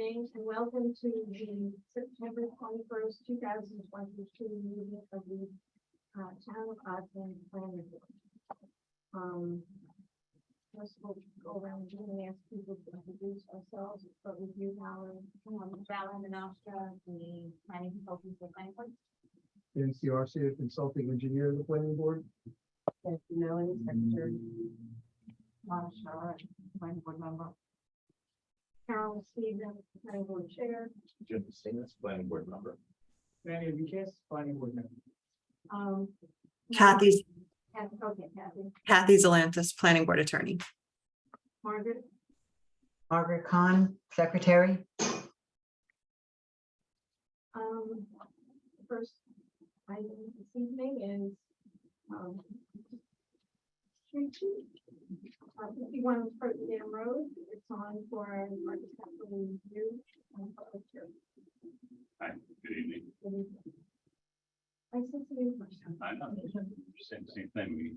evening and welcome to the September 21st, 2022 meeting of the Town of Ogden Planning Board. First of all, go around and ask people to introduce ourselves, but we do our Valerie Menastra, the planning consultant for planning board. Nancy Arcia, consulting engineer of the planning board. Nancy Melanie, secretary. Monica Shara, planning board member. Carol Stevens, planning board chair. Jim Stevens, planning board member. Manny Enriquez, planning board member. Kathy, Kathy. Kathy Zalantis, planning board attorney. Margaret. Margaret Khan, secretary. First item this evening is, Street Two. 51 Dam Road, it's on for our architectural review and public hearing. Hi, good evening. Good evening. I said to you first. I know, same thing, we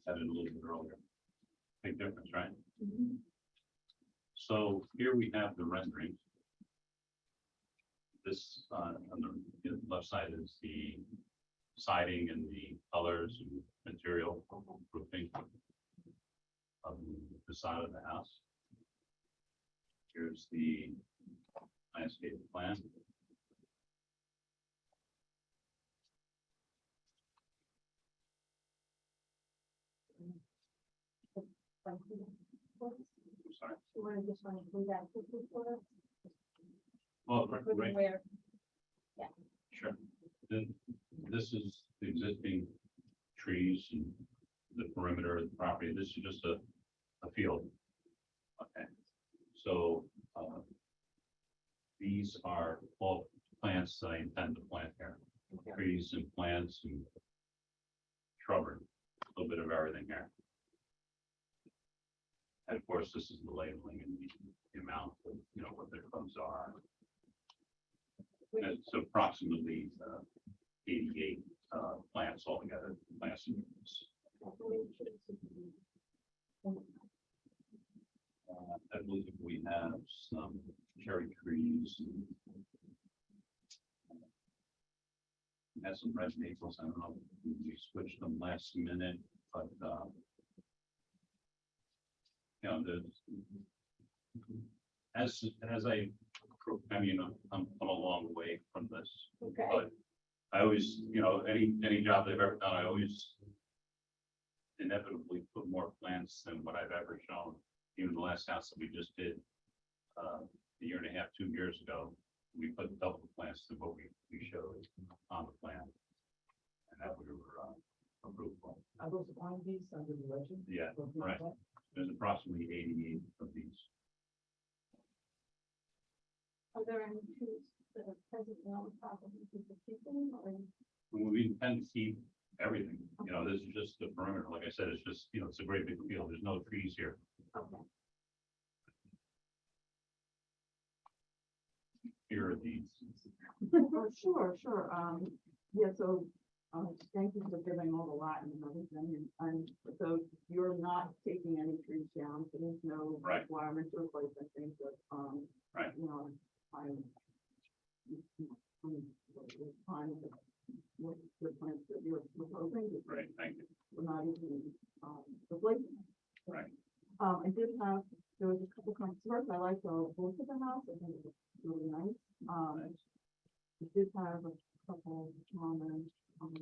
said it a little bit earlier. Big difference, right? Mhm. So here we have the rendering. This, on the left side is the siding and the colors and material roofing of the facade of the house. Here's the landscape plan. I'm sorry. You want to just want to include that quickly for us? Well, Including right, where, sure. Then this is the existing trees and the perimeter of the property. This is just a field. Okay. So, these are all plants that I intend to plant here. Trees and plants and shrubbery, a little bit of everything here. And of course, this is the labeling and the amount of, what their clumps are. And it's approximately 88 plants altogether, plants and trees. I believe we have some cherry trees. And we had some red maples. I don't know, if we switched them last minute, but there's, as I mean, I'm a long way from this, okay, but I always, any job I've ever done, I always inevitably put more plants than what I've ever shown. Even the last house that we just did a year and a half, 2 years ago, we put double the plants than what we showed on the plan. And that we were approved for. Are those on these under the legend? Yeah, right. There's approximately 88 of these. are there any trees that are presently on the property people keeping or? We intend to keep everything, this is just the perimeter. Like I said, it's just, it's a great big field. There's no trees here. Okay. Here are these. Oh, sure. Yeah, so, thank you for giving all the lot and everything, and so you're not taking any trees down, so there's no Right. requirement to replace anything, but, Right. I'm fine with the plants that you're proposing. Right, thank you. We're not even, replacing. Right. I did have, there was a couple concerns. I like the both of the house. I think it was really nice. I did have a couple comments. And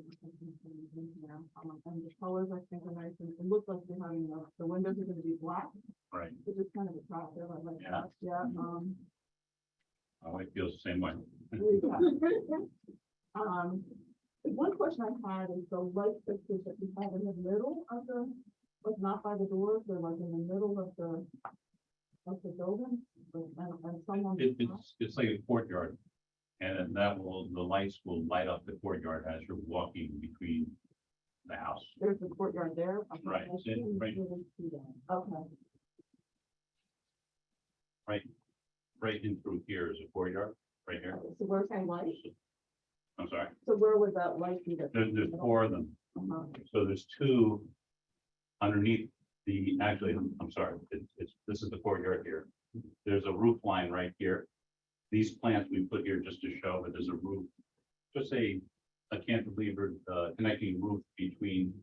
the colors I think are nice, and it looks like they're having the windows are gonna be black, Right. which is kind of attractive. I like Yeah. that. Yeah, My wife feels the same way. one question I had is the light fixtures that you have in the middle of the, like not by the doors, they're like in the middle of the building, and some on the top. It's like a courtyard. And the lights will light up the courtyard as you're walking between the house. There's the courtyard there. Okay, Right, I it's didn't right. really see that. Okay, Right in through here is a courtyard, right here. so we're saying light, I'm sorry. so where would that light be? There's 4 of them. Uh-huh. So there's 2 underneath actually, I'm sorry, this is the courtyard here. There's a roof line right here. these plants we put here just to show that there's a roof, just a cantilever, connecting roof between,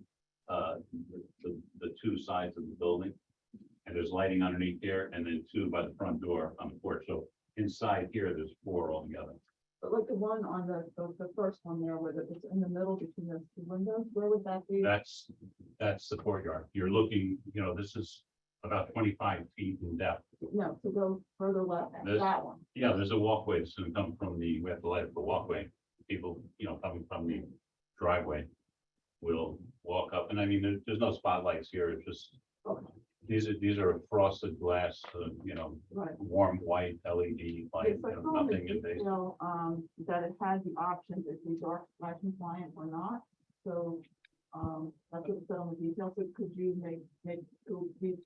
the two sides of the building. And there's lighting underneath there, and then two by the front door on the porch, so inside here, there's four altogether. But like the one on the first one there, where it's in the middle between those two windows, where would that be? That's the courtyard. You're looking, this is about 25 feet in depth. No, to go further left, This- that one. Yeah, there's a walkway that's gonna come from we have to light up the walkway. People, coming from the driveway will walk up, and I mean, there's no spotlights here, it's just, Okay. these are frosted glass, Right. warm white LED light, Yes, I saw in the nothing invasive. detail, that it had the option to be dark sky compliant or not, so, that's what it said on the detail, so could you could we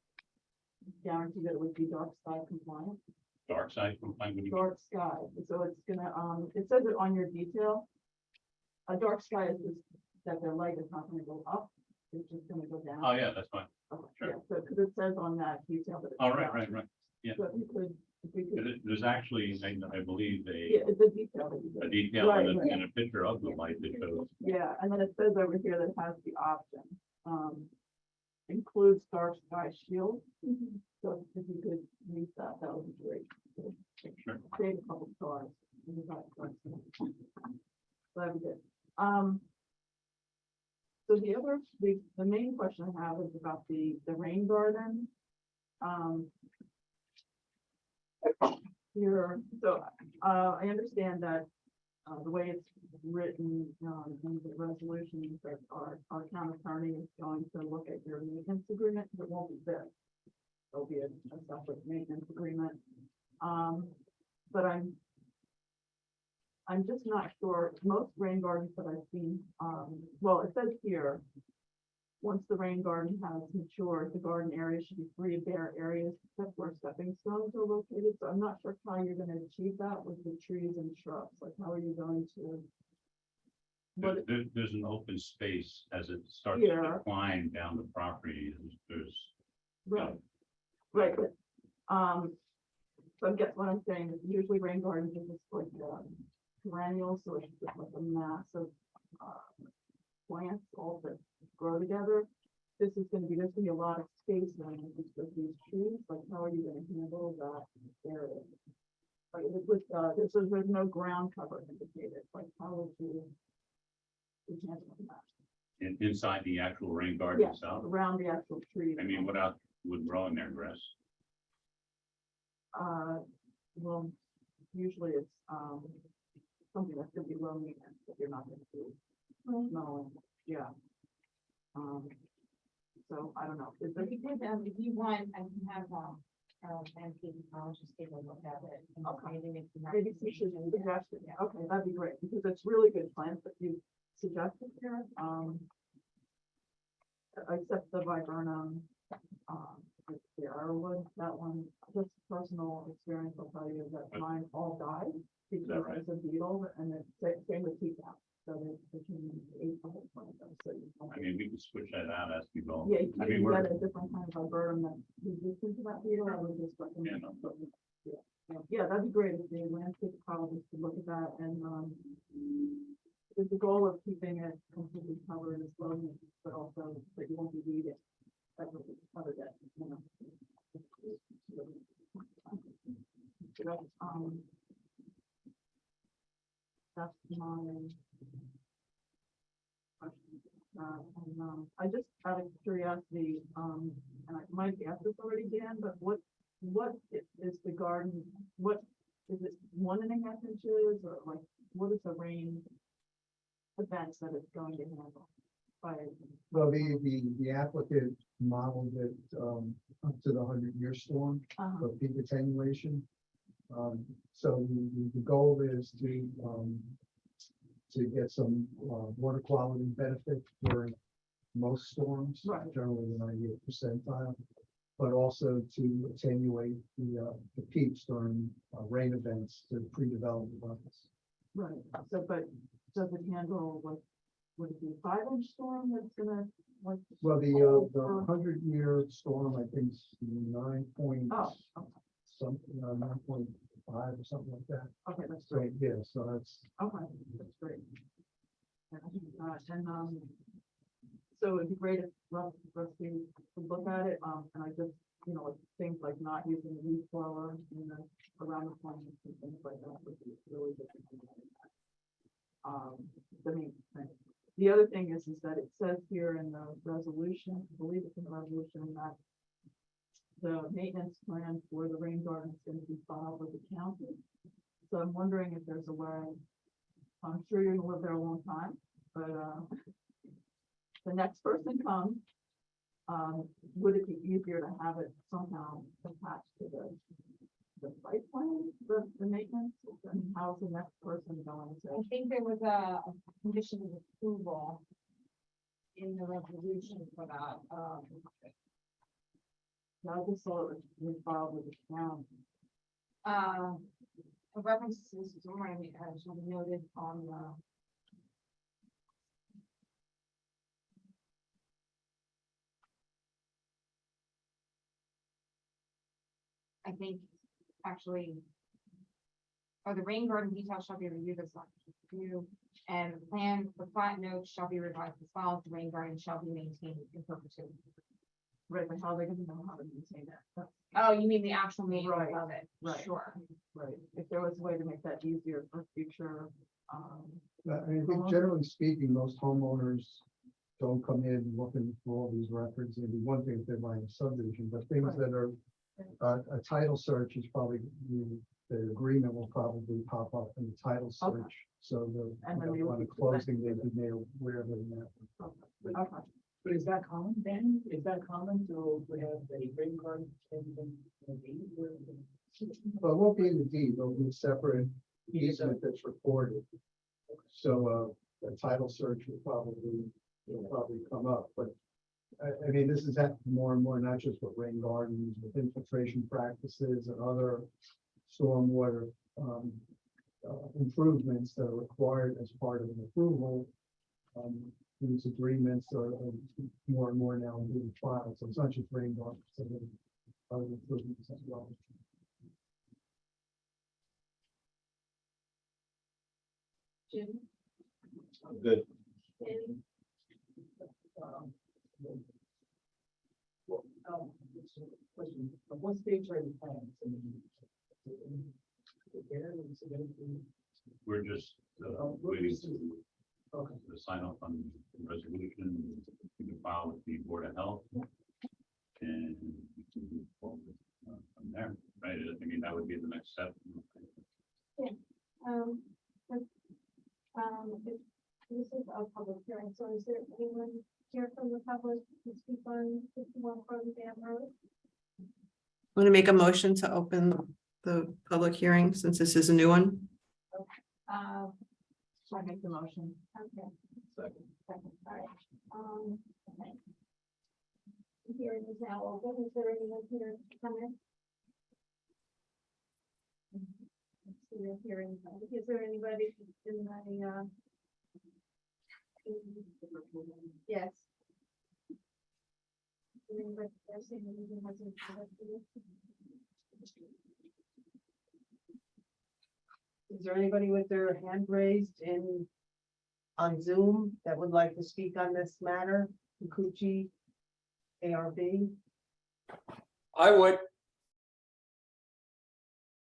guarantee that it would be dark sky compliant? Dark side complaint, when you, Dark sky, so it's gonna, it says it on your detail. A dark sky is just that the light is not gonna go up, it's just gonna go down. oh, yeah, that's fine. Okay, sure. yeah, so, because it says on that detail that. it's Oh, right, down. right, right. yeah. So if we could, There's actually, I believe, yeah, a it's a detail that you did. detail Right, and right. and a picture of the light that shows. Yeah, and then it says over here that it has the option, includes dark sky shield. So if you could use that, that would be great. Sure. Save a couple stars. That'd be good. So the main question I have is about the rain garden. Here, so, I understand that, the way it's written, in the resolution, that our town attorney is going to look at your maintenance agreement, 'cause it won't be this. There'll be a separate maintenance agreement. But I'm just not sure, most rain gardens that I've seen, well, it says here, once the rain garden has matured, the garden area should be free of bare areas except where stepping stones are located, so I'm not sure how you're gonna achieve that with the trees and shrubs, like how are you going to? But There's an open space as it starts to Here. decline down the property, there's, Right, right, but, so I guess what I'm saying is usually rain gardens are just like, perennials, so it's just like a mass of, plants all that grow together. There's gonna be a lot of space then with these trees, like how are you gonna handle that area? Like there's no ground cover indicated, like how would you handle that? inside the actual rain garden Yes, itself. around the actual trees. I mean, what else would grow in there, grass? Well, usually it's, something that's gonna be low maintenance, that you're not gonna do. No, yeah. So I don't know, is there, If you could, if you want, I can have, landscape technologist take a look at it. And Okay. maybe make some maybe some recommendations. suggestions, Yeah. okay, that'd be great, because it's really good plans that you suggested here, except the viburnum, the arrowwood, that one, just personal experience will tell you that mine all died because right? there's a beetle, and it's same with peacock, so they can eat the whole plant, so you don't- I mean, we can switch that out as we go. Yeah, you I can mean, we're, get a different kind of viburnum that's resistant to that beetle, I would just recommend. Yeah, no. Yeah, that'd be great if the landscape ecologist could look at that and, with the goal of keeping it completely covered as well, but also that you won't be weeding. That would be covered that, you know. So that's my question. I just out of curiosity, and I might have asked this already, Dan, but what is the garden, what, is it 1.5 inches, or like, what is the rain events that it's going to handle? By, Well, the applicant modeled it, up to the 100-year storm of peak attenuation. So the goal is to get some, water quality benefit during most storms, Right. generally the 90th percentile, but also to attenuate the peaks during, rain events to pre-development levels. right, so, but does it handle, like, would it be a 5-inch storm that's gonna, like? Well, the or- 100-year storm, I think, is 9 point Oh, okay. something, 9 point 5 or something like that. Okay, that's So, great. yeah, so that's, Okay, that's great. And, so it'd be great if for us to look at it, and I just, you know, like things like not using the leaf blower, you know, around the plants and things like that would be really good. The main thing. The other thing is that it says here in the resolution, I believe it's in the resolution, that the maintenance plan for the rain garden is going to be filed with the county. So I'm wondering if there's a way, I'm sure you're gonna live there a long time, but, the next person comes, would it be easier to have it somehow attached to the site plan, the maintenance? And how's the next person going I to? think there was a condition of approval in the resolution for that, I just saw it was filed with the town. a reference to this is already, shall be noted on the. I think, actually. Or the rain garden details shall be reviewed as review, and the plan, the plat notes shall be revised as follows, the rain garden shall be maintained in perpetuity. Right, but how are they gonna know how to maintain that? Oh, you mean the actual maintenance Right, of it? right. Sure. Right, if there was a way to make that easier for future, I think generally speaking, most homeowners don't come in looking for all these records. It'd be one thing if they're buying a subdivision, but things Right. that are, a title search is probably, the agreement will probably pop up in the title Okay. search. So And then they on would the be closing, they'd be made aware of it in that. okay. But is that common, Ben? Is that common to have a green card in the deed? But it won't be in the deed, it'll be a separate easement that's recorded. So, a title search will probably come up, but I mean, this is happening more and more, not just with rain gardens, with infiltration practices and other stormwater, improvements that are required as part of an approval. These agreements are more and more now being filed, so it's not just rain gardens, so there are other improvements as well. Jim? Good. Danny? Well, question, at what stage are the plans? I mean, there, is it gonna be- We're just waiting to sign off on the resolution, we can file with the Board of Health. And we can move forward from there, right? I mean, that would be the next step. This is a public hearing, so is there anyone here from the public to speak on 51 Croton Dam Road? Want to make a motion to open the public hearing since this is a new one? So I make the motion. Okay. Second. Second, all right. Okay. The hearing is now open. Is there anyone here to come in? Let's see the hearing. Is there anybody in the, yes. Anybody that's saying anything hasn't come up to you? Is there anybody with their hand raised on Zoom that would like to speak on this matter? Kikuchi, ARB? I would,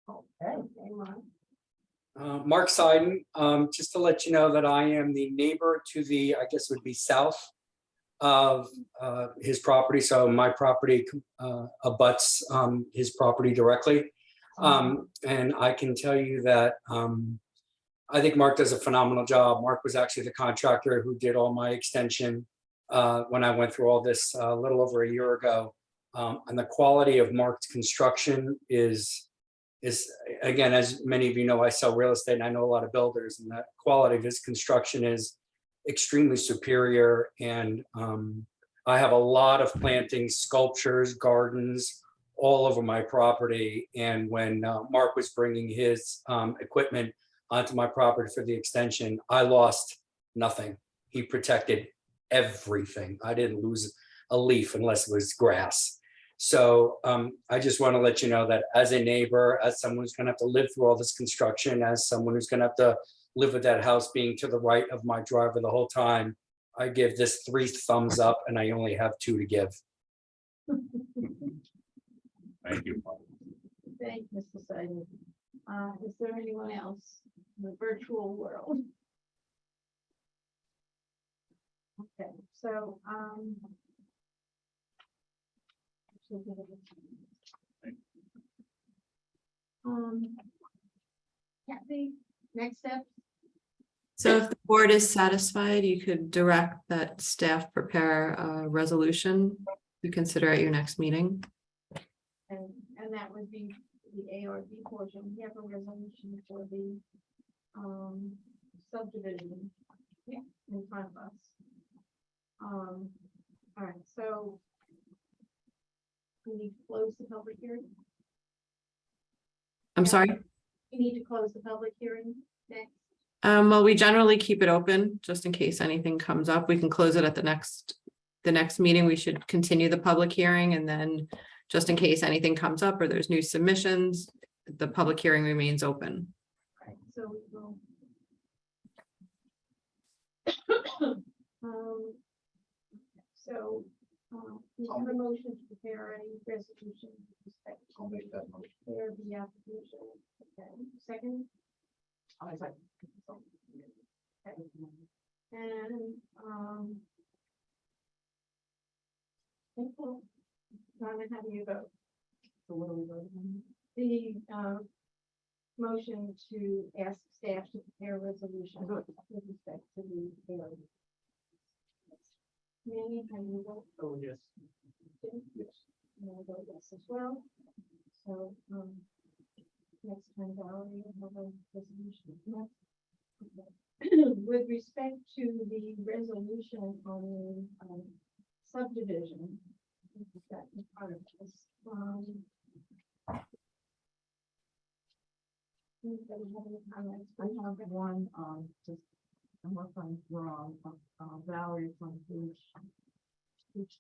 Okay. Okay, Mark. Mark Seiden, just to let you know that I am the neighbor to the, I guess it would be south of his property, so my property abuts his property directly. And I can tell you that I think Mark does a phenomenal job. Mark was actually the contractor who did all my extension when I went through all this a little over a year ago. And the quality of Mark's construction is again, as many of you know, I sell real estate and I know a lot of builders, and the quality of his construction is extremely superior. And I have a lot of plantings, sculptures, gardens all over my property. And when Mark was bringing his equipment onto my property for the extension, I lost nothing. He protected everything. I didn't lose a leaf unless it was grass. So I just want to let you know that as a neighbor, as someone who's gonna have to live through all this construction, as someone who's gonna have to live with that house being to the right of my driveway the whole time, I give this 3 thumbs up and I only have 2 to give. Thank you. Thank you, Mr. Simon. Is there anyone else in the virtual world? Okay, so, Kathy, next step, So if the board is satisfied, you could direct that staff prepare a resolution to consider at your next meeting. and that would be the ARB portion. We have a resolution for the, subdivision. Yeah, in front of us. All right, so we need to close the public hearing. I'm sorry. We need to close the public hearing next. Well, we generally keep it open just in case anything comes up. We can close it at the next meeting. We should continue the public hearing and then just in case anything comes up or there's new submissions, the public hearing remains open. Right, so we will. So, we have a motion to prepare a resolution. with respect to I'll make that motion. Prepare the application. Okay, second. Okay. And, Simon, how do you vote? So what are we voting on? The, motion to ask staff to prepare a resolution with respect to the area. Manny, how do you vote? Oh, yes. Jim? Yes. And I vote yes as well. So, next time, Valerie, will have a resolution. Yes. Okay. With respect to the resolution on the subdivision. That in front of us, anybody have any comments? I have one, just, unless I'm wrong, Valerie from page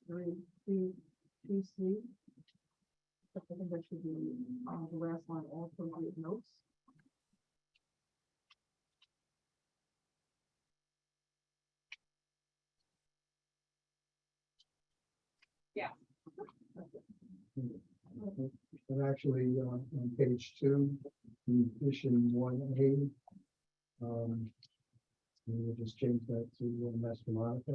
3, 2C. I think that should be, the last line, also give notes. And actually, on page 2, condition 1A. We'll just change that to Master Monica.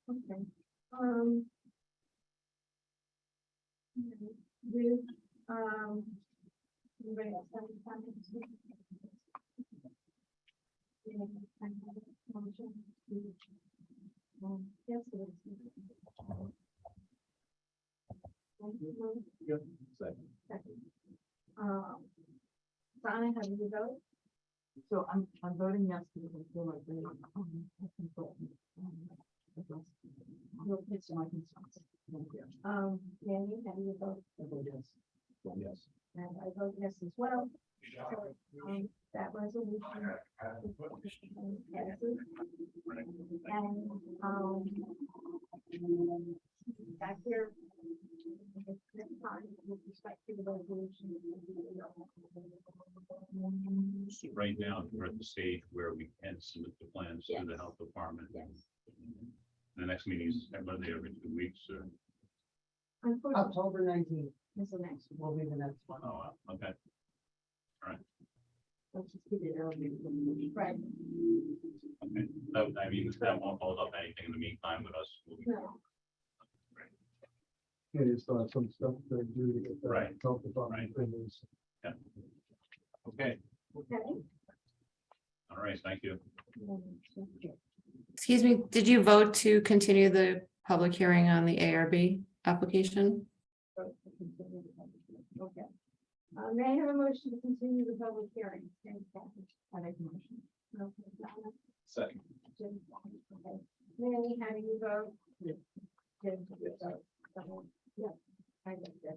Okay, with, anybody else have any comments? Yeah, I have a motion to, yes, it is. Yep. Second. Second. Donna, how do you vote? So I'm voting yes because I feel like they, I think that, will pitch my concerns. Thank you. Manny, how do you vote? I vote yes. Yes. And I vote yes as well. So, that resolution. passes. And, back here. Next time, with respect to the resolution. So right now, we're at the stage where we can submit the plans to the Yes. health department. Yes. The next meeting is every 2 weeks or, Unfortunately, October 19th is the next one. will be the next one. oh, okay. Let's just keep it early. Right, Okay. No, I mean, that won't hold up anything in the meantime with us. no, Yeah, it's some stuff to do to get the Right. health department Right. things. Okay, okay. all right, thank you. Excuse me, did you vote to continue the public hearing on the ARB application? Okay. May I have a motion to continue the public hearing? Thank you, Kathy. I make a motion. Okay, Donna, Second. Jim, okay. Manny, how do you vote? Yes. Jim, you vote. Yeah, I vote yes.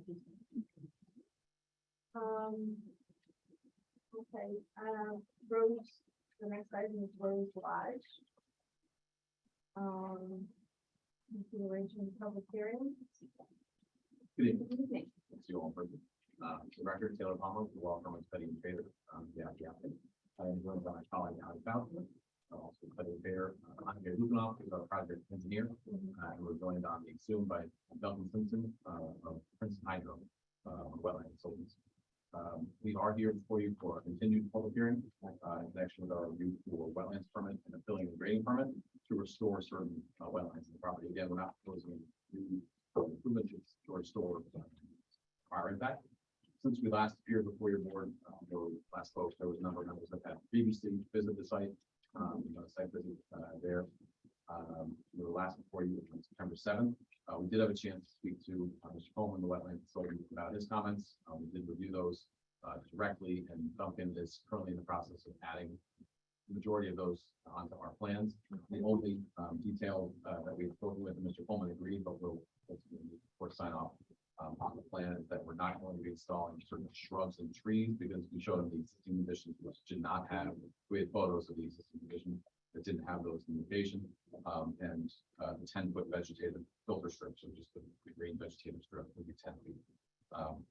Okay, Rose, the next item is Rose Lodge. Consideration of public hearing. Good evening. Good evening. Thanks you all for, the record, Taylor Palmer, with the law firm of Petty and Fair, the applicant. I am joined by my colleague, Alan Fountain, also Petty and Fair, I'm Gary Lupinoff, who's our project engineer, and we're joined on the Zoom by Duncan Simpson, of Princeton Hydro, wetland consultants. We are here for you for a continued public hearing, in connection with our review for wetlands permit and a filling and grading permit to restore certain wetlands in the property. Again, we're not proposing new improvements to restore our impact. Since we last appeared before your board, or last spoke, there was a number of members that had previously visited the site, site visit there. We were last before you on September 7th. We did have a chance to speak to Mr. Coleman, the wetland consultant, about his comments. We did review those directly, and Duncan is currently in the process of adding the majority of those onto our plans. The only detail that we've spoken with, and Mr. Coleman agreed, but we'll ultimately, of course, sign off on the plan, is that we're not going to be installing certain shrubs and trees, because we showed them the existing conditions, which did not have, we had photos of the existing conditions that didn't have those communication, and the 10-foot vegetative filter strip, so just the green vegetative strip would be 10 feet.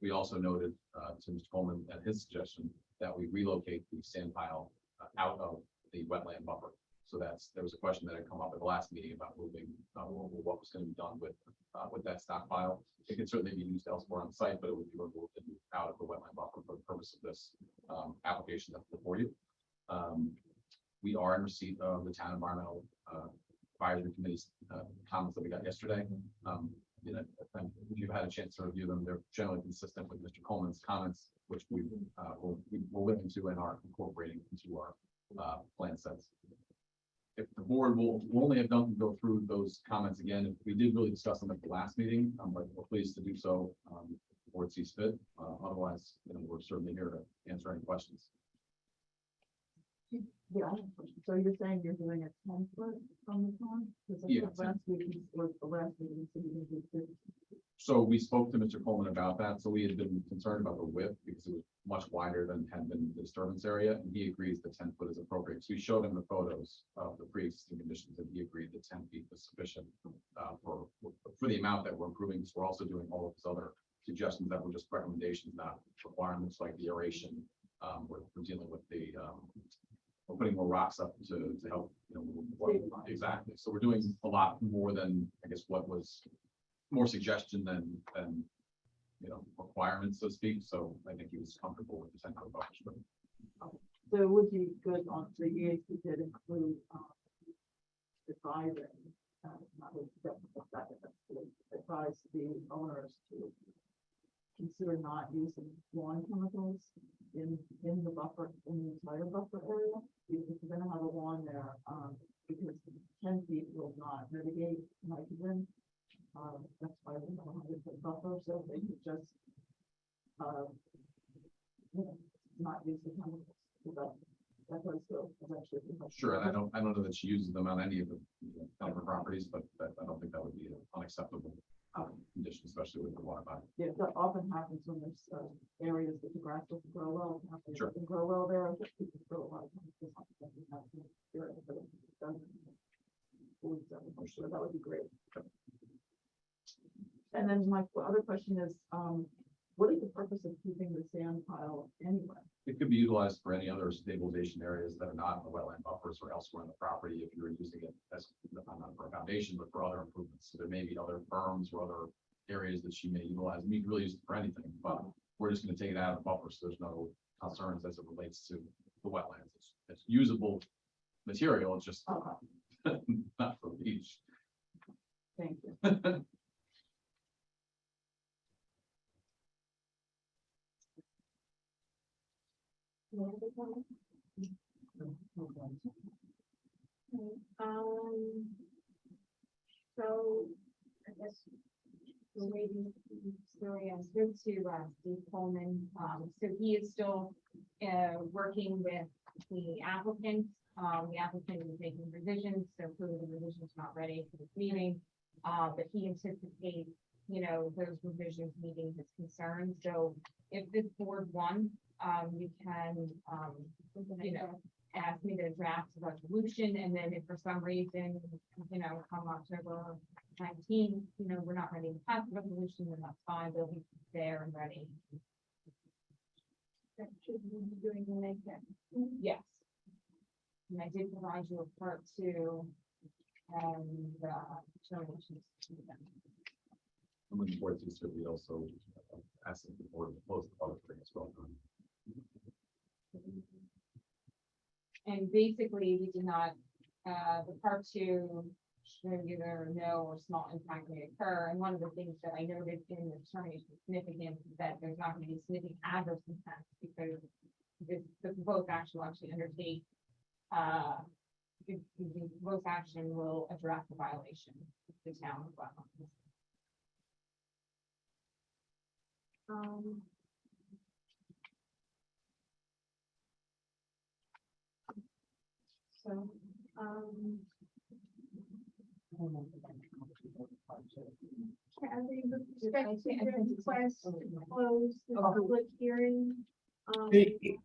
We also noted to Mr. Coleman at his suggestion that we relocate the sand pile out of the wetland buffer. So there was a question that had come up at the last meeting about moving what was going to be done with that stockpile. It can certainly be used elsewhere on site, but it would be removed and moved out of the wetland buffer for the purpose of this application that's before you. We are in receipt of the town environmental advisory committee's comments that we got yesterday. If you've had a chance to review them, they're generally consistent with Mr. Coleman's comments, which we're willing to and are incorporating into our plan sets. If the board will only have Duncan go through those comments again, we did really discuss them at the last meeting, but we're pleased to do so. The board sees fit. Otherwise, we're certainly here to answer any questions. Yeah, I have a question. So you're saying you're doing a 10-foot from the pond? Because I Yeah, think last week, or the last meeting, so you can do 50. So we spoke to Mr. Coleman about that. So we had been concerned about the width because it was much wider than had been the disturbance area. And he agrees that 10 foot is appropriate. So we showed him the photos of the pre-existing conditions, and he agreed that 10 feet was sufficient for the amount that we're improving. So we're also doing all of his other suggestions that were just recommendations, not requirements, like the aeration. We're dealing with the we're putting more rocks up to help, exactly. So we're doing a lot more than, I guess, what was more suggestion than requirements, so to speak. So I think he was comfortable with the 10 foot buffer strip. So it would be good on the years we did include advising, not really advise the owners to consider not using lawn chemicals in the buffer, in the entire buffer area. If you're gonna have a lawn there, because 10 feet will not mitigate nitrogen. That's why we have a 100-foot buffer, so they could just not use the chemicals. So that's what it's still eventually. Sure, and I don't know that she uses them on any of the other properties, but I don't think that would be an unacceptable condition, especially with the water body. Yeah, that often happens when there's areas that the grass doesn't grow well. Sure. Doesn't grow well there. People grow a lot of times. So that would be great. And then my other question is, what is the purpose of keeping the sand pile anyway? It could be utilized for any other stabilization areas that are not in the wetland buffers or elsewhere in the property if you're using it as not for a foundation, but for other improvements. So there may be other berms or other areas that she may utilize. And you can really use it for anything, but we're just going to take it out of the buffer, so there's no concerns as it relates to the wetlands. It's usable material. It's just not for the beach. Thank you. So I guess we're waiting for the answer to Steve Coleman. So he is still working with the applicant. The applicant is making revisions, so clearly the revision's not ready for this meeting. But he anticipates you know, those revisions meeting his concerns. So if this board wants, you can, you know, ask me to draft a resolution, and then if for some reason, you know, come October 19th, you know, we're not ready to pass the resolution, then that's fine, they'll be there and ready. That should be doing the next step. Yes. And I did provide you a part two and determinations. I'm looking forward to, so we also asking the board to close the public hearing as well. And basically, we did not, the part two, should either no or small impact may occur. And one of the things that I noted in the determination of significance is that there's not going to be significant adverse impacts because the proposed action will actually undertake, the proposed action will address the violation of the town of wetlands. So, Kathy, with respect to your request to close the public hearing.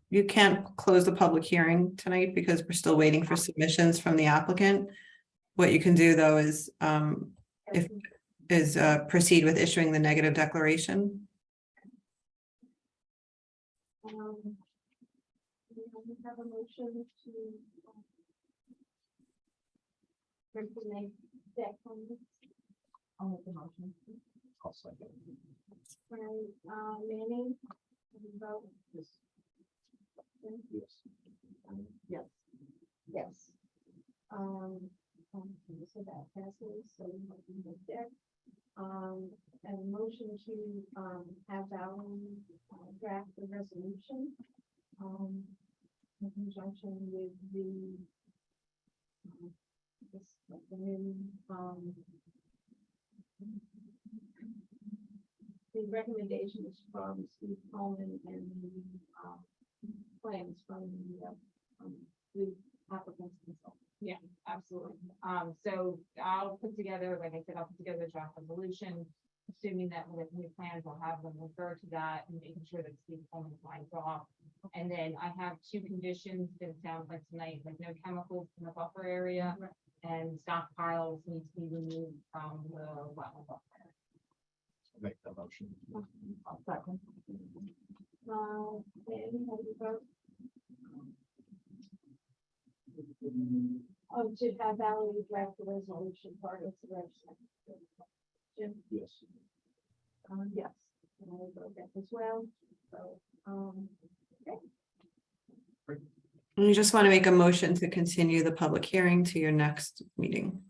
You can't close the public hearing tonight because we're still waiting for submissions from the applicant. What you can do though is proceed with issuing the negative declaration. We have a motion to implement deck on this. I'll make the motion. I'll second. Manning, have you vote? Yes. Yes. Yes. So that passes, so we have the deck. And a motion to, have Valerie draft the resolution. In conjunction with the, the new, the recommendations from Steve Coleman and the, plans from the applicants themselves. Yeah, absolutely. So I'll put together, like I said, I'll put together a draft resolution, assuming that with new plans, I'll have them refer to that and making sure that Steve Coleman signs off. And then I have two conditions that it sounds like tonight, like no chemicals in the buffer area and stockpiles need to be removed from the wetland buffer. Make the motion. I'll second. Manning, how do you vote? To have Valerie draft the resolution part of the resolution. Jim? Yes. Yes, and I will vote that as well, so, And you just want to make a motion to continue the public hearing to your next meeting.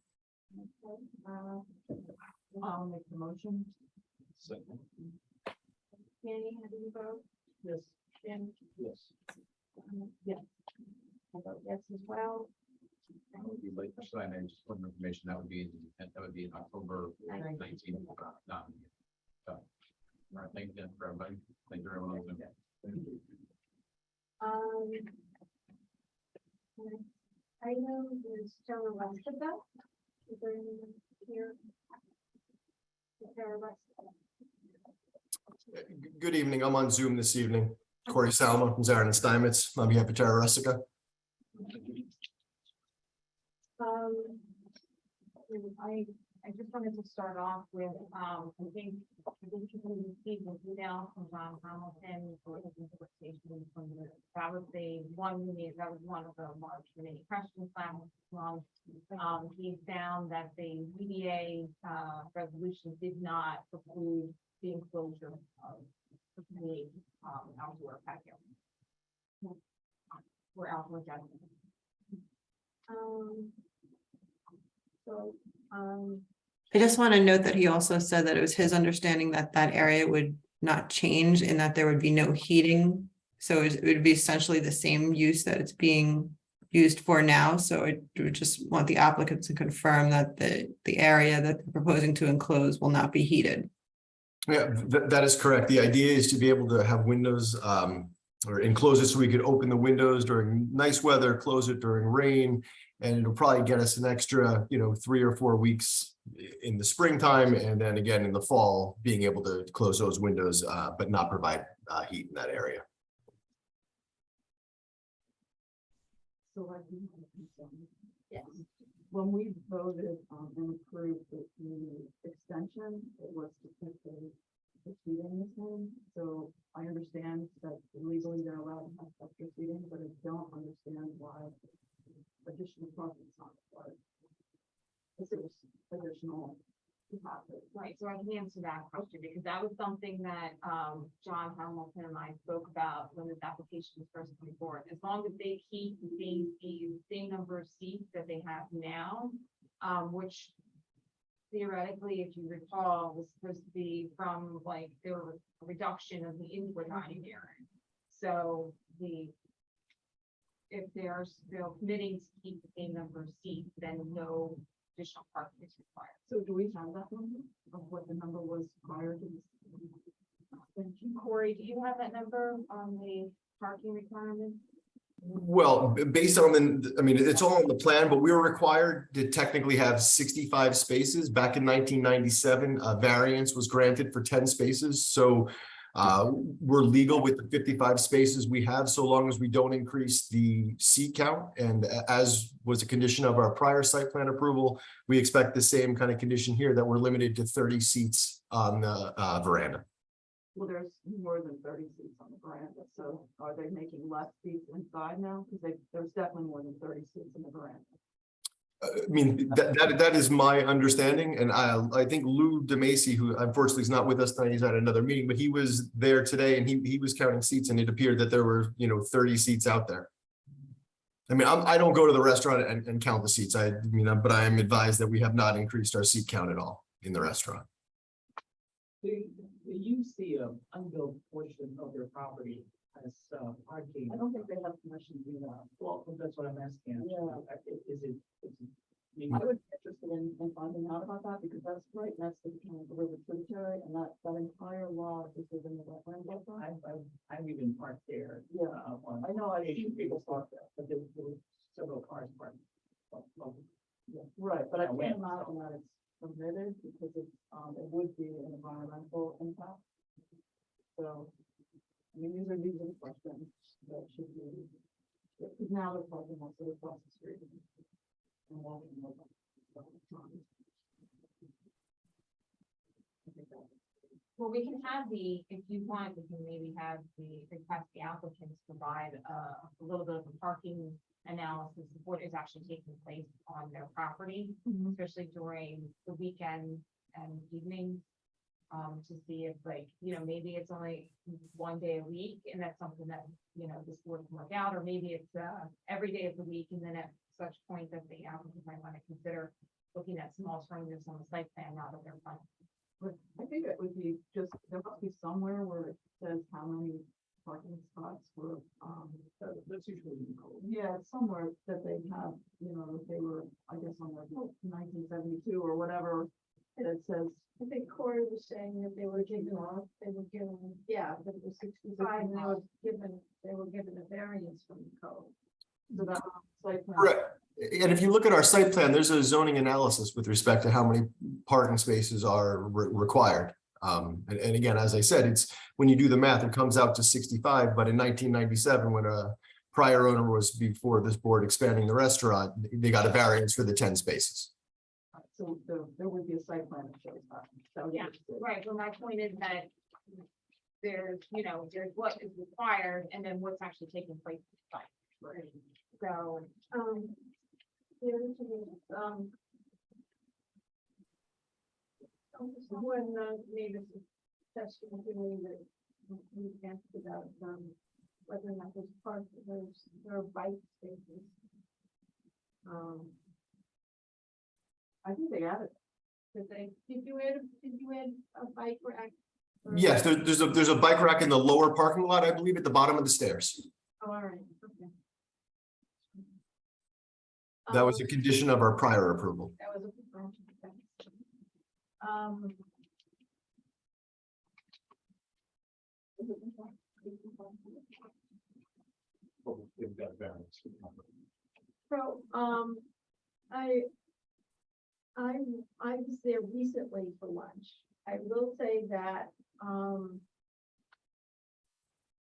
I'll make the motion. Second. Manny, how do you vote? Yes. Jim? Yes. Yes. I vote yes as well. That would be late, should I name just one information, that would be, in October 19th. Not. All right, thank you for everybody. Thank you everyone. I know there's Sarah Rustica. Is there anyone here? Sarah Rustica. Good evening. I'm on Zoom this evening. Corey Salma from Zarin and Steinmetz on behalf of Terra Rustica. I just wanted to start off with, I think you can see the email from John Hamilton for his interpretation from the, that was one of the March many questions last month. He found that the UDA resolution did not preclude the enclosure of the outdoor patio. Or outdoor dining. I just want to note that he also said that it was his understanding that that area would not change and that there would be no heating. So it would be essentially the same use that it's being used for now. So I would just want the applicant to confirm that the area that they're proposing to enclose will not be heated. Yeah, that is correct. The idea is to be able to have windows or enclose it so we could open the windows during nice weather, close it during rain, And it'll probably get us an extra, 3 or 4 weeks in the springtime, and then again in the fall, being able to close those windows, but not provide heat in that area. So I do have a concern. Yes. When we voted and approved the community extension, it was to put the seating the same. So I understand that legally they're allowed to have extra seating, but I don't understand why additional parking is not required. Because it was additional to have it. Right, so I can answer that question, because that was something that, John Hamilton and I spoke about when this application was first coming forward. As long as they keep the same number of seats that they have now, which theoretically, if you recall, was supposed to be from, like, there was a reduction of the indoor dining area. So if they're still committing to keep the same number of seats, then no additional parking is required. So do we have that number of what the number was prior to this? Corey, do you have that number on the parking requirements? Well, based on it's all on the plan, but we were required to technically have 65 spaces. Back in 1997, a variance was granted for 10 spaces. So we're legal with the 55 spaces we have, so long as we don't increase the seat count. And as was a condition of our prior site plan approval, we expect the same kind of condition here, that we're limited to 30 seats on the veranda. Well, there's more than 30 seats on the veranda, so are they making less seats inside now? Because there's definitely more than 30 seats in the veranda. That is my understanding, and I think Lou DeMacy, who unfortunately is not with us tonight, he's at another meeting, but he was there today and he was counting seats, and it appeared that there were 30 seats out there. I don't go to the restaurant and count the seats. But I am advised that we have not increased our seat count at all in the restaurant. Do you see an unbuilt portion of their property as parking? I don't think they have permission to do that. Well, that's what I'm asking. Yeah. Is it? I would be interested in finding out about that, because that's right next to the river tributary, and that entire lot is within the wetland buffer. I've even parked there. Yeah, I know, I've Asian seen people park there. But there were several cars parked. Yeah, right, but I Oh, can't yeah. imagine that it's permitted, because it's, it would be an environmental impact. So, these are the questions that should be, because now they're parking also across the street. And walking over. Well, we can have if you want, we can maybe have request the applicants provide a little bit of a parking analysis of what is actually taking place on their property, especially during the weekend and evenings. To see if maybe it's only one day a week, and that's something that, this board can work out, or maybe it's every day of the week, and then at such point that the applicant might want to consider looking at some alternatives on the site plan now that they're fine. But I think it would be just, there must be somewhere where it says how many parking spots were, That's usually in the code. yeah, somewhere that they have, that they were, I guess, on their 1972 or whatever, that says. I think Corey was saying that they were given, yeah, that it was 65, and they were given a variance from the code. So that site plan. Correct. And if you look at our site plan, there's a zoning analysis with respect to how many parking spaces are required. And again, as I said, it's when you do the math, it comes out to 65. But in 1997, when a prior owner was before this board expanding the restaurant, they got a variance for the 10 spaces. So there would be a site plan that shows that. That would be Yeah, good. right. Well, my point is that there's what is required, and then what's actually taking place at the site. Right. So, The other thing is, when Mavis was testimony that we asked about, whether or not there's park, there are bike spaces. I think they added. Did you add a bike rack? or- Yes, there's a bike rack in the lower parking lot, I believe, at the bottom of the stairs. Oh, all right, okay. That was a condition of our prior approval. That was a preferential. Um. They've got a variance. So, I was there recently for lunch. I will say that,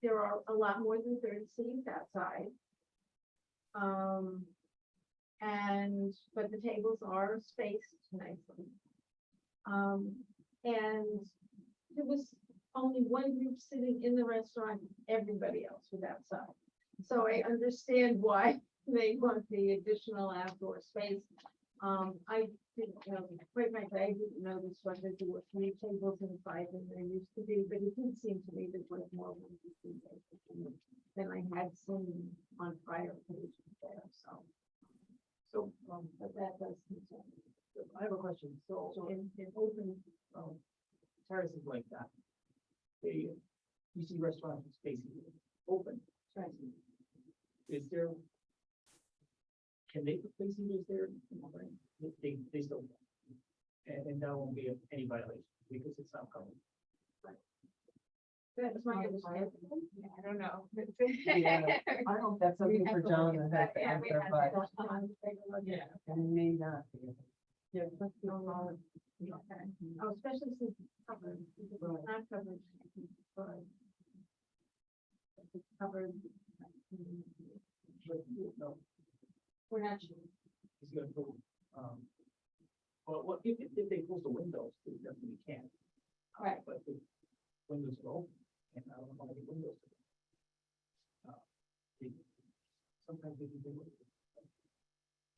there are a lot more than 30 seats outside. But the tables are spaced nicely. And there was only one group sitting in the restaurant, everybody else was outside. So I understand why they want the additional outdoor space. I didn't know, quite frankly, I didn't notice whether there were 3 tables inside than there used to be, but it did seem to me there was more than I had seen on prior occasions there, so. So, But that does concern me. I have a question. So in open, terraces like that, you see restaurant spaces open. Is there? Can they put place heaters there? They still. And that won't be any violation because it's not covered. That's my understanding. I don't know. Yeah. I hope that's something for John to have to Yeah, we answer, have but Yeah. it may not be. Yeah, let's be on all of- okay. Oh, especially since it's covered, if it's not covered. But if it's covered. No, We're not sure. it's gonna go, well, if they close the windows, they definitely can. Right. But the windows are open, and I don't know how many windows. Sometimes they can do it.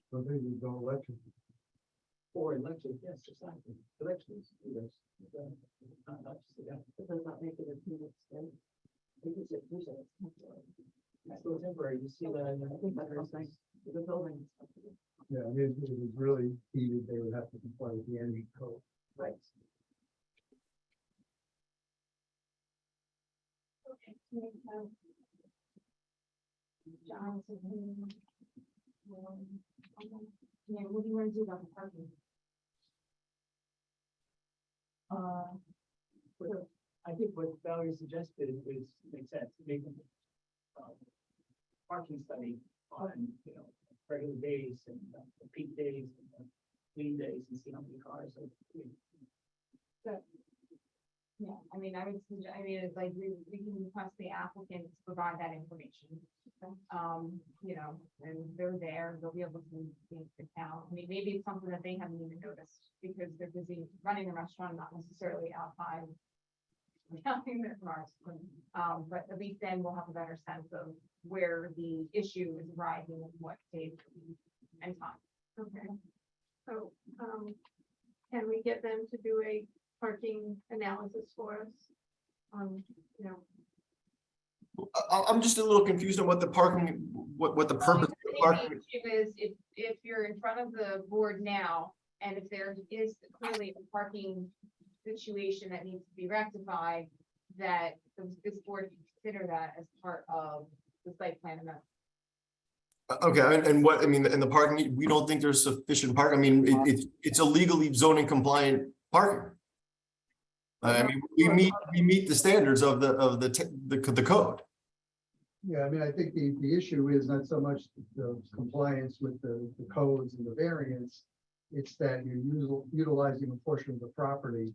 So they would go electric. Or electric, yes, exactly. Electric, yes. Not just, yeah. It does not make it a huge extent. Because it usually it's temporary. It's still temporary, you see that. I think that's something for the building. Yeah, I mean, if it was really heated, they would have to comply with the energy code. Right. Okay. So we have John's opinion. Yeah, what do you want to do about the parking? But I think what Valerie suggested is, makes sense, make them, parking study on, regular days and peak days and clean days and see how many cars are. Yeah, I mean, I would, it's like, we can request the applicant to provide that information. And they're there, they'll be able to see the town. I mean, maybe it's something that they haven't even noticed because they're busy running the restaurant, not necessarily outside. Counting their cars, but at least then we'll have a better sense of where the issue is rising and what days and time. Okay. So, can we get them to do a parking analysis for us? I'm just a little confused on what the parking, what the purpose of the parking. The issue is if you're in front of the board now, and if there is clearly a parking situation that needs to be rectified, that this board can consider that as part of the site plan amendment. Okay, and what, I mean, in the parking, we don't think there's sufficient parking. I mean, it's illegally zoning compliant parking. I mean, we meet the standards of the code. Yeah, I mean, I think the issue is not so much the compliance with the codes and the variance. It's that you're utilizing a portion of the property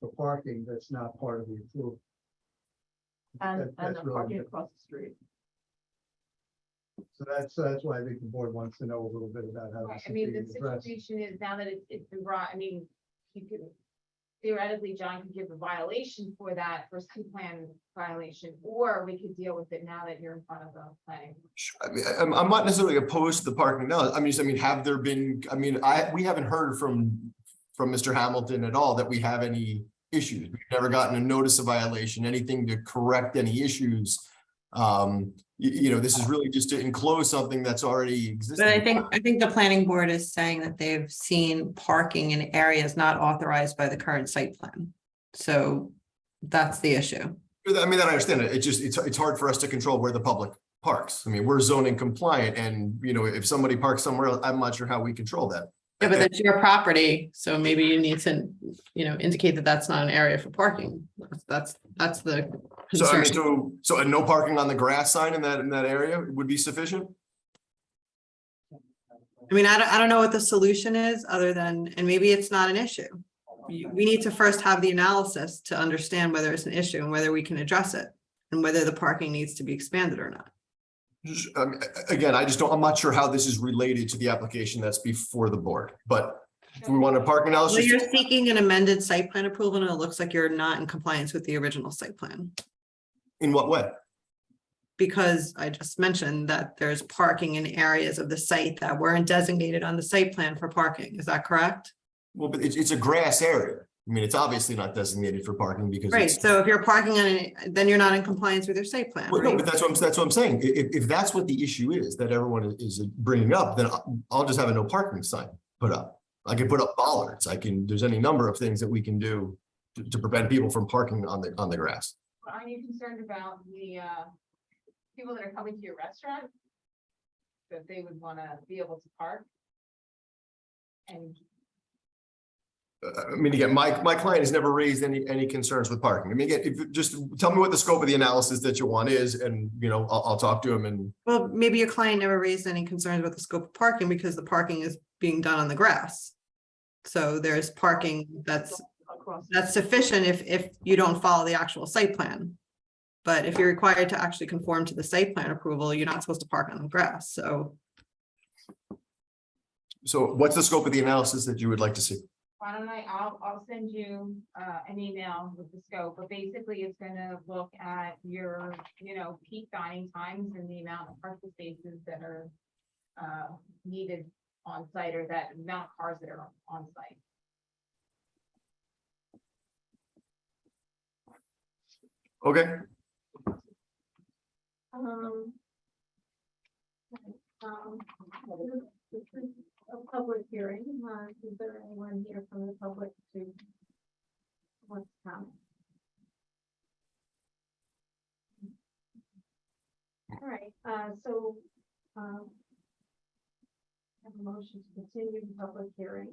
for parking that's not part of the approval. And That's the really parking it. across the street. So that's why I think the board wants to know a little bit about how Right, this I is mean, being the addressed. situation is now that it's been brought, I mean, you could theoretically, John could give a violation for that, for site plan violation, or we could deal with it now that you're in front of the planning. I mean, I'm not necessarily opposed to the parking now. I mean, have there been, I mean, we haven't heard from Mr. Hamilton at all that we have any issues. We've never gotten a notice of violation, anything to correct any issues. This is really just to enclose something that's already existing. But I think the planning board is saying that they've seen parking in areas not authorized by the current site plan. So that's the issue. I mean, I understand it. It's hard for us to control where the public parks. I mean, we're zoning compliant and, if somebody parks somewhere else, I'm not sure how we control that. Yeah, but that's your property, so maybe you need to, indicate that that's not an area for parking. That's the So I concern. mean, so a no parking on the grass sign in that area would be sufficient? I mean, I don't know what the solution is other than, and maybe it's not an issue. We need to first have the analysis to understand whether it's an issue and whether we can address it. And whether the parking needs to be expanded or not. Again, I'm not sure how this is related to the application that's before the board, but if we want a park Well, analysis, you're seeking an amended site plan approval and it looks like you're not in compliance with the original site plan. in what way? Because I just mentioned that there's parking in areas of the site that weren't designated on the site plan for parking. Is that correct? Well, but it's a grass area. I mean, it's obviously not designated for parking because Right, it's. so if you're parking on it, then you're not in compliance with your site plan, Well, no, but right? that's what I'm saying. If that's what the issue is that everyone is bringing up, then I'll just have a no parking sign put up. I can put up bollards. There's any number of things that we can do to prevent people from parking on the grass. Are you concerned about the people that are coming to your restaurant? That they would want to be able to park? And I mean, again, my client has never raised any concerns with parking. I mean, again, if just tell me what the scope of the analysis that you want is, and I'll talk to him and. Well, maybe your client never raised any concerns about the scope of parking because the parking is being done on the grass. So there's parking that's sufficient if you don't follow the actual site plan. But if you're required to actually conform to the site plan approval, you're not supposed to park on the grass, so. So what's the scope of the analysis that you would like to see? why don't I'll send you an email with the scope, but basically it's gonna look at your, peak dining times and the amount of parking spaces that are needed on site, or that amount of cars that are on site. Okay, This is a public hearing. Is there anyone here from the public to want to comment? All right, so, have a motion to continue the public hearing.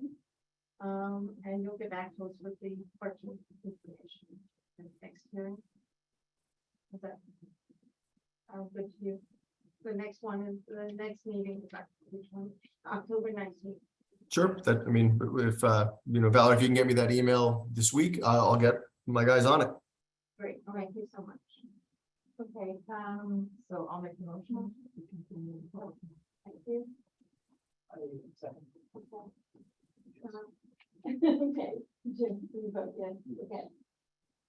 And you'll get back to us with the parking information in the next hearing. Is that good to you? The next one is, the next meeting is October 19th. sure. That, I mean, if, Valerie, if you can get me that email this week, I'll get my guys on it. Great, thank you so much. Okay, so I'll make a motion to continue. Thank you. Okay, Jim, you vote yes, okay.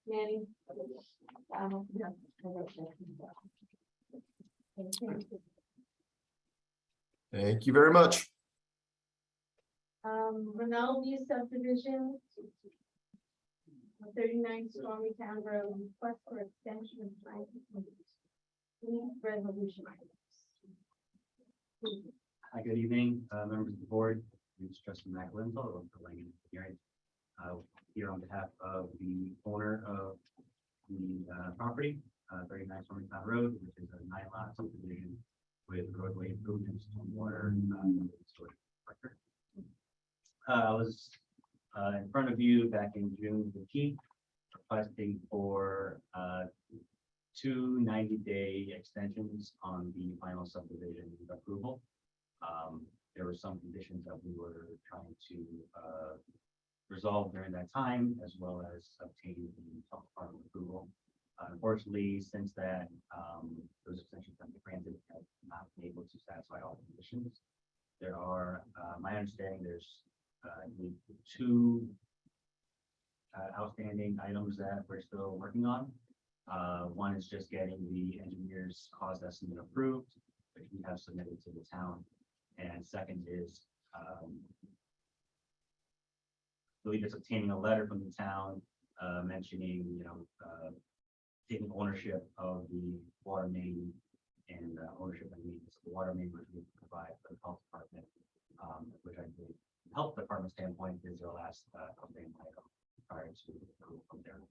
Manny? Yeah. I vote yes. Okay. Thank you very much. Rinaldi subdivision. 39 Stormy Town Road, request for extension of time. Resolution items. Hi, good evening, members of the board. My name is Justin McLintoe of the Langen Hearing. Here on behalf of the owner of the property, 39 Stormington Road, which is a 9-lot subdivision with roadway improvements, stormwater, storage structure. I was in front of you back in June 15th, requesting for 2 90-day extensions on the final subdivision approval. There were some conditions that we were trying to resolve during that time, as well as obtain the health department approval. Unfortunately, since that, those extensions have been granted, have not been able to satisfy all the conditions. There are, my understanding, there's 2 outstanding items that we're still working on. One is just getting the engineer's cost estimate approved, which we have submitted to the town. And second is, I believe it's obtaining a letter from the town mentioning, taking ownership of the water main and ownership of the water main, which we provide for the health department, which I believe, from the health department standpoint, is their last updating item prior to approval from there.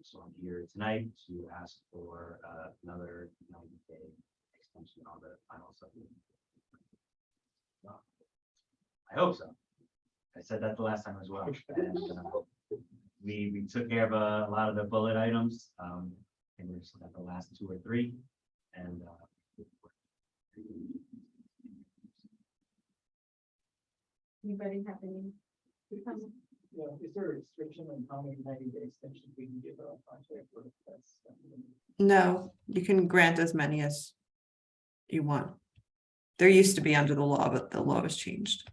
So I'm here tonight to ask for another 90-day extension on the final subdivision. I hope so. I said that the last time as well. And, we took care of a lot of the bullet items. And we're just at the last 2 or 3. And Anybody have any? comments? Yeah, is there a restriction on how many 90-day extensions we can give a contract for that's? No, you can grant as many as you want. There used to be under the law, but the law was changed.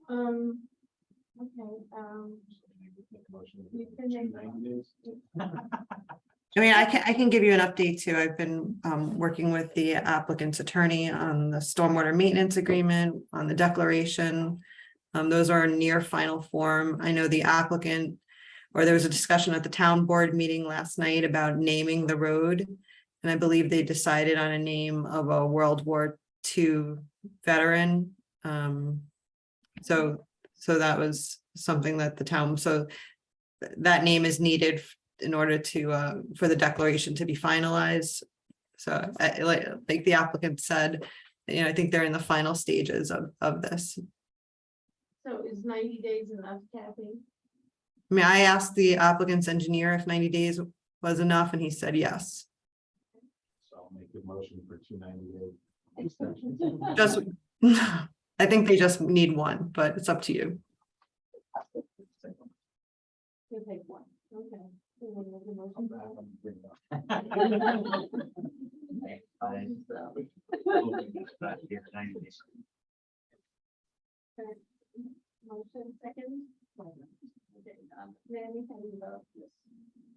Okay, you can make. 90 days. I mean, I can give you an update too. I've been working with the applicant's attorney on the stormwater maintenance agreement, on the declaration. Those are near final form. I know the applicant, or there was a discussion at the town board meeting last night about naming the road. And I believe they decided on a name of a World War II veteran. So that was something that the town, so that name is needed in order to, for the declaration to be finalized. So like the applicant said, you know, I think they're in the final stages of this. So is 90 days enough, Kathy? I mean, I asked the applicant's engineer if 90 days was enough, and he said yes. So I'll make a motion for 2 90-day extensions. Just, I think they just need one, but it's up to you. You'll take one, okay. So we'll make a motion I'm for back, that. I'm bringing it up. Motion second. Okay, Randy, how do you vote?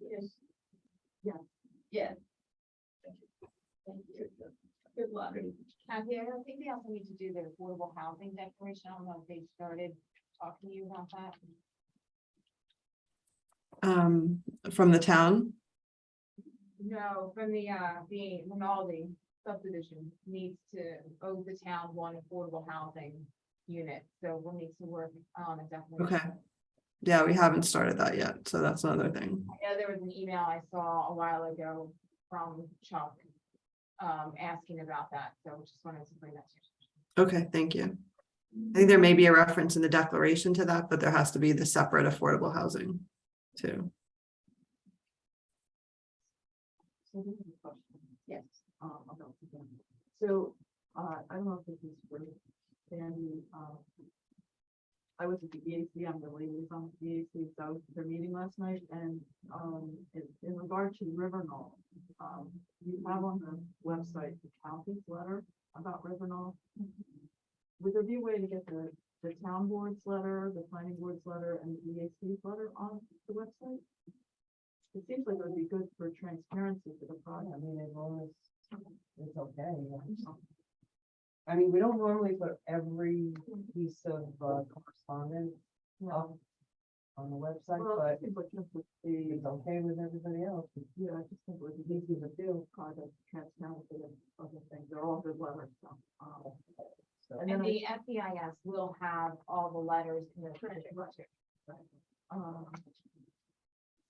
Yes. Yeah. Yes. Thank you. Good luck. Kathy, I don't think they also need to do the affordable housing declaration. I don't know if they started talking to you about that. From the town. No, from the Rinaldi subdivision needs to owe the town one affordable housing unit, so we'll need to work on a declaration. Okay. Yeah, we haven't started that yet, so that's another thing. I know there was an email I saw a while ago from Chuck asking about that, so just wanted to bring that to you. Okay, thank you. I think there may be a reference in the declaration to that, but there has to be the separate affordable housing too. So this is a question. Yes. About the dam. So, I don't know if this is for Sandy, I was at the EAC, I'm the liaison with the EAC, so I was at their meeting last night, and, in regard to River Knoll, you have on the website the county's letter about River Knoll. Would there be a way to get the town board's letter, the planning board's letter, and the EAC's letter on the website? It seems like it would be good for transparency for the project. I mean, as long as it's okay. Yeah. I mean, we don't normally put every piece of correspondence up on the website, Well, but it would just would it's okay with everybody else. yeah, I just think it would be easy to do, kind of transparency and other things. They're all good letters, so. So, And And then the FEIS will have all the letters in the.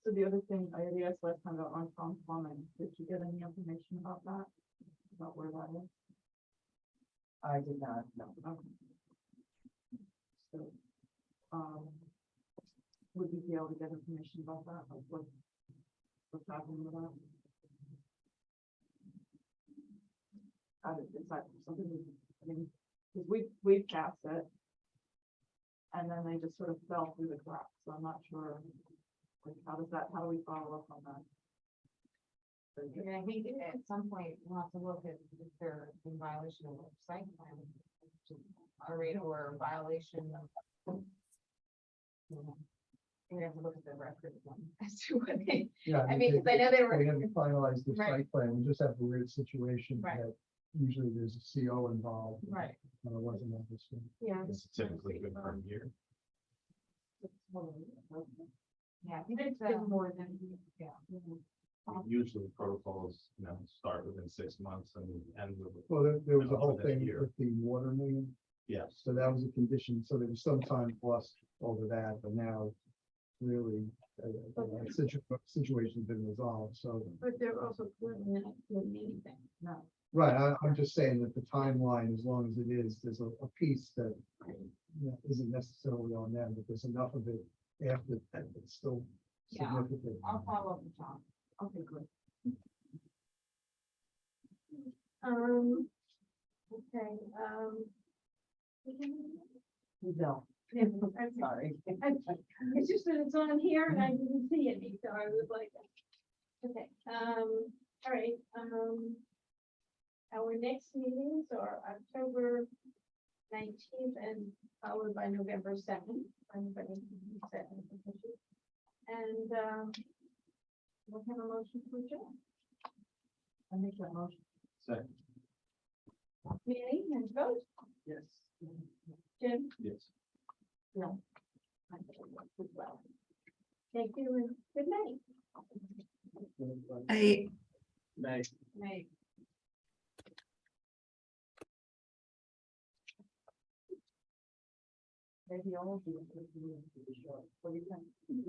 So the other thing, I had asked last time about Armstrong Plumbing, did you get any information about that? About where that is? I did not know. Okay. So, would you be able to get information about that, like what's happening with that? Is that something, I mean, because we passed it. And then they just sort of fell through the cracks, so I'm not sure. Like, how do we follow up on that? And I think at some point we'll have to look at if they're in violation of the site plan. Or violation of. We have to look at the record one as to what they, Yeah. I mean, 'cause I know they were. haven't finalized the Right. site plan, we just have a weird situation Right. that usually there's a CO involved. Right. And it wasn't on this one. Yeah. It's typically good for a year. Yeah, I think it's More than. yeah. Usually protocols, start within 6 months and end with. Well, there was a No, whole for that thing year. with the water main, Yes. so that was a condition, so there was some time lost over that, but now really, situation's been resolved, so. But they're also clearly not doing anything. No. Right, I'm just saying that the timeline, as long as it is, there's a piece that isn't necessarily on them, but there's enough of it after that, it's still Yeah, significant. I'll follow up with John. Okay, good. Okay, No, I'm sorry. It's just that it's on here and I didn't see any, so I was like, okay, all right, our next meetings are October 19th and followed by November 2nd. Anybody can set anything for you. And, we'll have a motion to adjourn. I make that motion. Second. Mary, and vote, Yes. Jim? Yes. No. I vote as well. Thank you and good night. I, Nice. Night. Maybe all of you. What do you think?